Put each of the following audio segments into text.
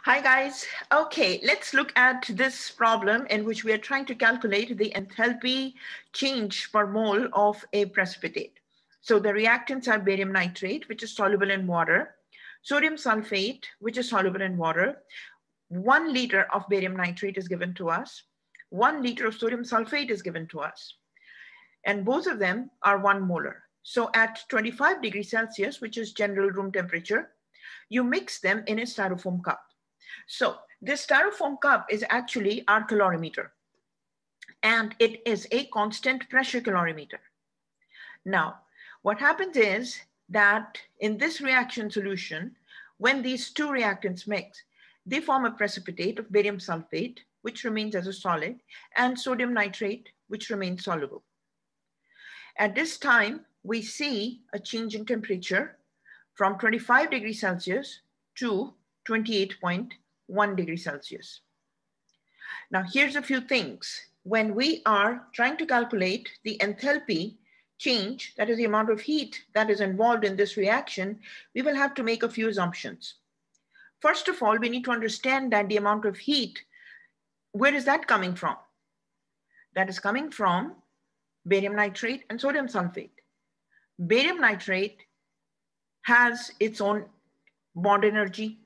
Hi guys. Okay, let's look at this problem in which we are trying to calculate the enthalpy change per mole of a precipitate. So the reactants are barium nitrate, which is soluble in water, sodium sulfate, which is soluble in water. 1 liter of barium nitrate is given to us. 1 liter of sodium sulfate is given to us. And both of them are 1 molar. So at 25 degrees Celsius, which is general room temperature, you mix them in a styrofoam cup. So this styrofoam cup is actually our calorimeter, and it is a constant pressure calorimeter. Now, what happens is that in this reaction solution, when these two reactants mix, they form a precipitate of barium sulfate, which remains as a solid, and sodium nitrate, which remains soluble. At this time, we see a change in temperature from 25 degrees Celsius to 28.1 degrees Celsius. Now, here's a few things. When we are trying to calculate the enthalpy change, that is the amount of heat that is involved in this reaction, we will have to make a few assumptions. First of all, we need to understand that the amount of heat, where is that coming from? That is coming from barium nitrate and sodium sulfate. Barium nitrate has its own bond energy.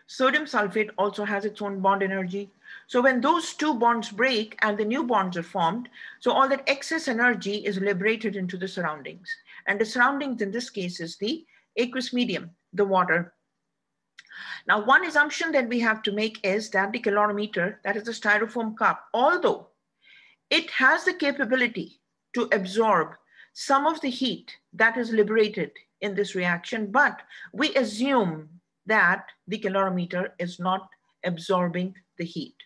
Sodium sulfate also has its own bond energy. So when those two bonds break and the new bonds are formed, so all that excess energy is liberated into the surroundings. And the surroundings in this case is the aqueous medium, the water. Now, one assumption that we have to make is that the calorimeter, that is the styrofoam cup, although it has the capability to absorb some of the heat that is liberated in this reaction, but we assume that the calorimeter is not absorbing the heat.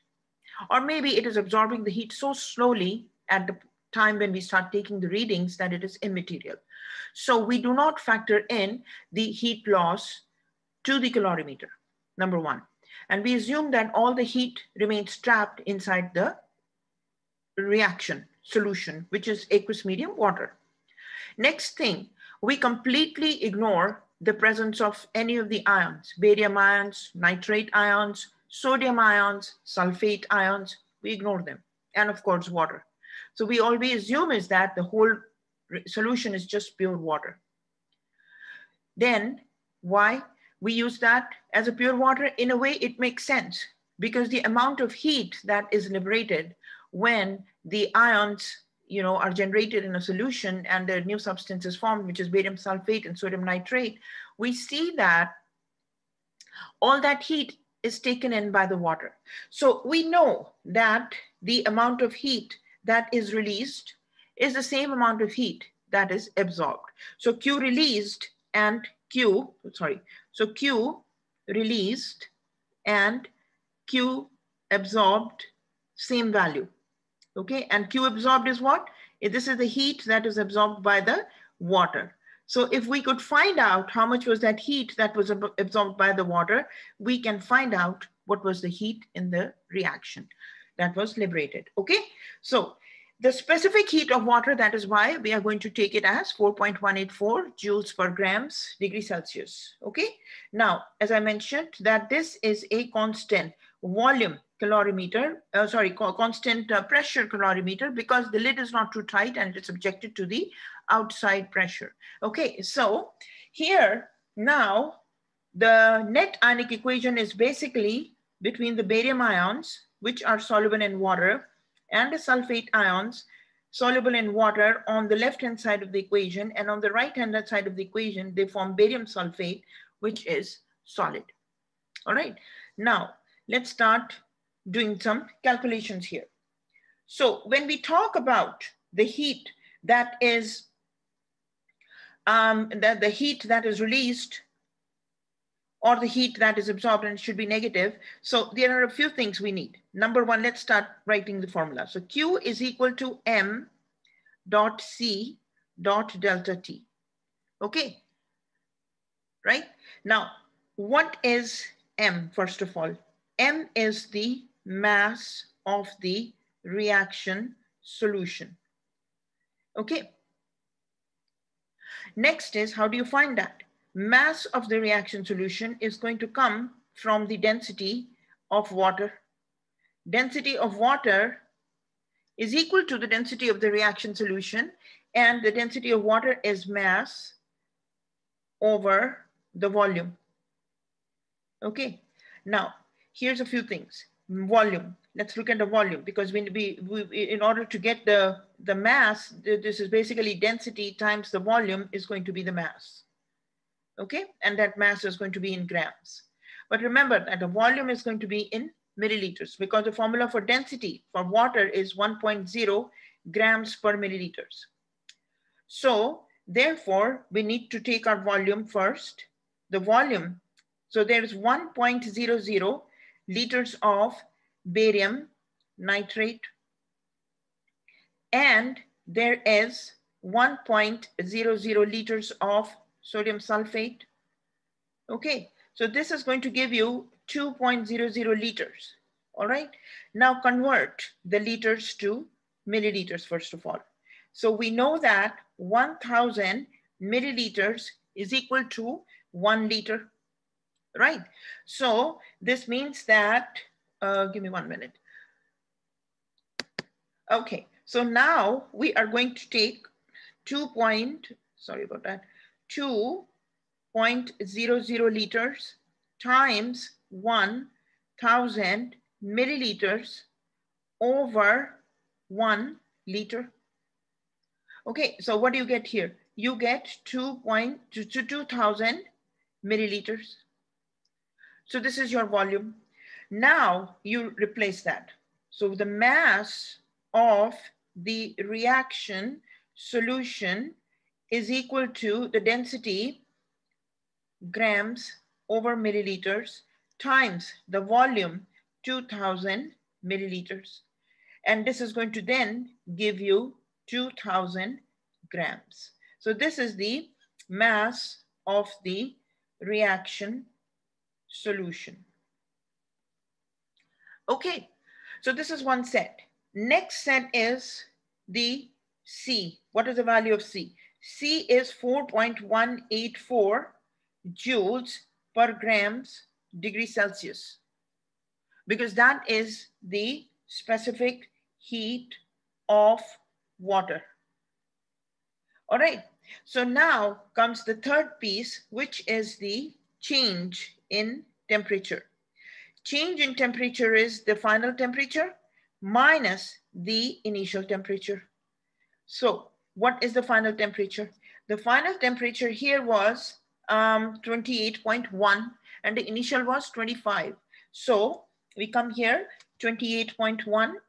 Or maybe it is absorbing the heat so slowly at the time when we start taking the readings that it is immaterial. So we do not factor in the heat loss to the calorimeter, number one. And we assume that all the heat remains trapped inside the reaction solution, which is aqueous medium water. Next thing, we completely ignore the presence of any of the ions, barium ions, nitrate ions, sodium ions, sulfate ions, we ignore them. And of course, water. So we always assume is that the whole solution is just pure water. Then why we use that as a pure water? In a way, it makes sense because the amount of heat that is liberated when the ions are generated in a solution and the new substance is formed, which is barium sulfate and sodium nitrate, we see that all that heat is taken in by the water. So we know that the amount of heat that is released is the same amount of heat that is absorbed. So Q released and Q released and Q absorbed, same value. Okay, and Q absorbed is what? This is the heat that is absorbed by the water. So if we could find out how much was that heat that was absorbed by the water, we can find out what was the heat in the reaction that was liberated. Okay, so the specific heat of water, that is why we are going to take it as 4.184 joules per grams degree Celsius. Okay, now, as I mentioned, that this is a constant volume calorimeter, constant pressure calorimeter, because the lid is not too tight and it's subjected to the outside pressure. Okay, so here now the net ionic equation is basically between the barium ions, which are soluble in water, and the sulfate ions soluble in water on the left-hand side of the equation, and on the right-hand side of the equation, they form barium sulfate, which is solid. All right, now let's start doing some calculations here. So when we talk about the heat that is the heat that is released or the heat that is absorbed, and it should be negative. So there are a few things we need. Number one, let's start writing the formula. So Q is equal to M dot C dot delta T. Okay, right? Now, what is M, first of all? M is the mass of the reaction solution. Okay. Next is, how do you find that? Mass of the reaction solution is going to come from the density of water. Density of water is equal to the density of the reaction solution, and the density of water is mass over the volume. Okay, now here's a few things. Volume, let's look at the volume, because in order to get the mass, this is basically density times the volume is going to be the mass. Okay, and that mass is going to be in grams. But remember that the volume is going to be in milliliters, because the formula for density for water is 1.0 grams per milliliters. So therefore, we need to take our volume first. The volume, so there's 1.00 liters of barium nitrate, and there is 1.00 liters of sodium sulfate. Okay, so this is going to give you 2.00 liters. All right, now convert the liters to milliliters first of all. So we know that 1000 milliliters is equal to 1 liter, right? So this means that, give me 1 minute. Okay, so now we are going to take 2.00 liters times 1000 milliliters over 1 liter. Okay, so what do you get here? You get 2000 milliliters. So this is your volume. Now you replace that. So the mass of the reaction solution is equal to the density grams over milliliters times the volume 2000 milliliters. And this is going to then give you 2000 grams. So this is the mass of the reaction solution. Okay, so this is one set. Next set is the C. What is the value of C? C is 4.184 joules per grams degree Celsius, because that is the specific heat of water. All right, so now comes the third piece, which is the change in temperature. Change in temperature is the final temperature minus the initial temperature. So what is the final temperature? The final temperature here was 28.1 and the initial was 25. So we come here, 28.1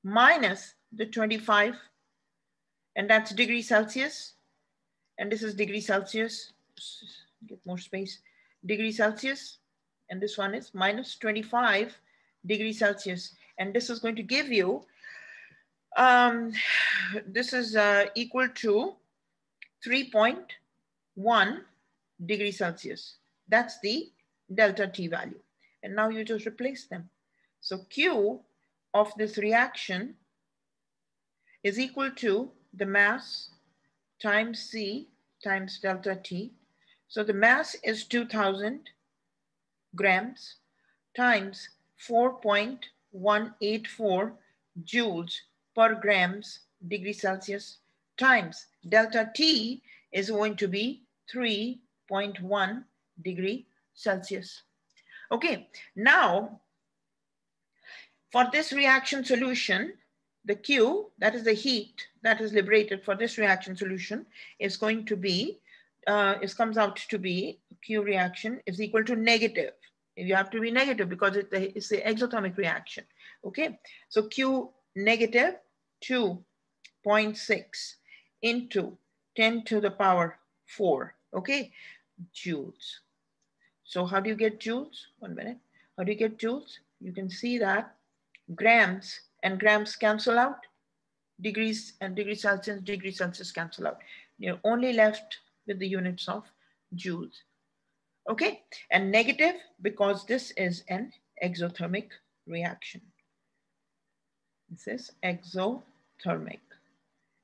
minus the 25, and that's degree Celsius. And this is degree Celsius, get more space, degree Celsius. And this one is minus 25 degrees Celsius. And this is going to give you, this is equal to 3.1 degrees Celsius. That's the delta T value. And now you just replace them. So Q of this reaction is equal to the mass times C times delta T. So the mass is 2000 grams times 4.184 joules per grams degree Celsius times delta T is going to be 3.1 degree Celsius. Okay, now for this reaction solution, the Q, that is the heat that is liberated for this reaction solution, is going to be, comes out to be, Q reaction is equal to negative. You have to be negative because it's the exothermic reaction. Okay, so Q negative 2.6 into 10 to the power 4, okay, joules. So how do you get joules? 1 minute. How do you get joules? You can see that grams and grams cancel out. Degrees and degree Celsius cancel out. You're only left with the units of joules. Okay, and negative because this is an exothermic reaction. This is exothermic.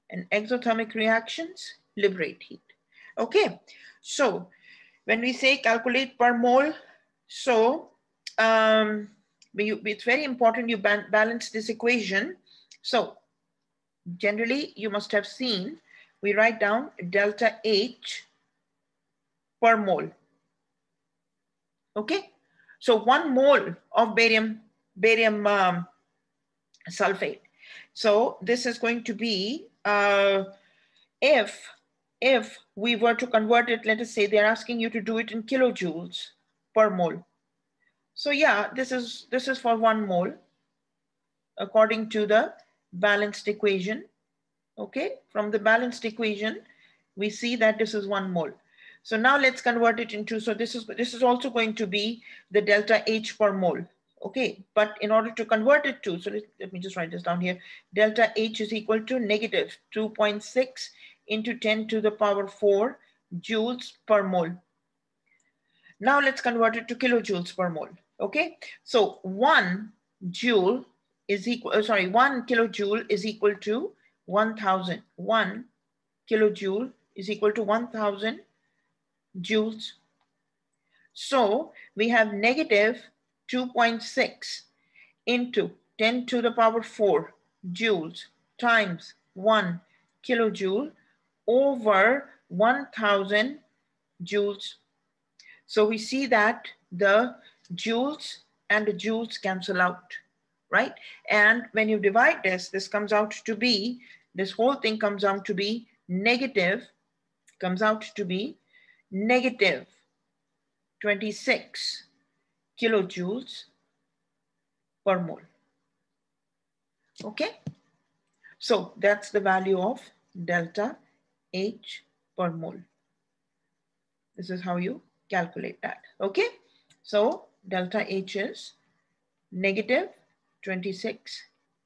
And exothermic reactions liberate heat. Okay, so when we say calculate per mole, so it's very important you balance this equation. So generally you must have seen, we write down delta H per mole. Okay, so 1 mole of barium sulfate. So this is going to be, if we were to convert it, let us say they're asking you to do it in kilojoules per mole. So yeah, this is for 1 mole according to the balanced equation. Okay, from the balanced equation, we see that this is 1 mole. So now let's convert it into, so this is also going to be the delta H per mole. Okay, but in order to convert it to, so let me just write this down here. Delta H is equal to negative 2.6 into 10 to the power 4 joules per mole. Now let's convert it to kilojoules per mole. Okay, so 1 joule is equal, 1 kilojoule is equal to 1,000. 1 kilojoule is equal to 1,000 joules. So we have negative 2.6 into 10 to the power 4 joules times 1 kilojoule over 1,000 joules. So we see that the joules and the joules cancel out, right? And when you divide this, this comes out to be, this whole thing comes out to be negative 26 kilojoules per mole. Okay, so that's the value of delta H per mole. This is how you calculate that. Okay, so delta H is negative 26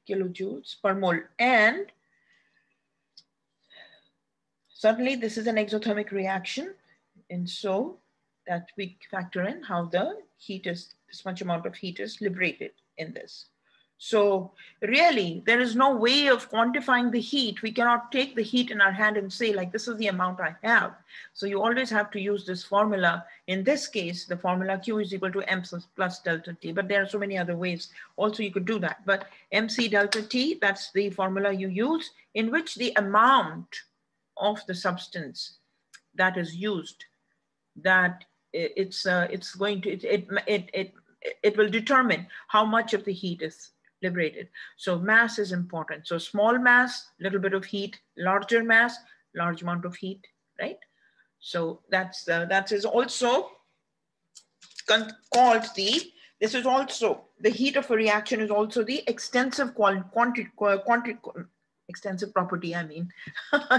kilojoules per mole, and certainly this is an exothermic reaction, and so that we factor in how the heat is, this much amount of heat is liberated in this. So really, there is no way of quantifying the heat. We cannot take the heat in our hand and say, like, this is the amount I have. So you always have to use this formula. In this case, the formula Q is equal to M plus delta T, but there are so many other ways also you could do that. But MC delta T, that's the formula you use, in which the amount of the substance that is used, that it will determine how much of the heat is liberated. So mass is important. So small mass, little bit of heat; larger mass, large amount of heat, right? So that is also called the, this is also, the heat of a reaction is also the extensive extensive property, I mean.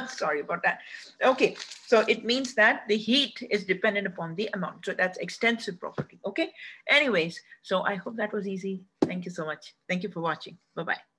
Sorry about that. Okay, so it means that the heat is dependent upon the amount. So that's extensive property, okay? Anyways, so I hope that was easy. Thank you so much. Thank you for watching. Bye-bye.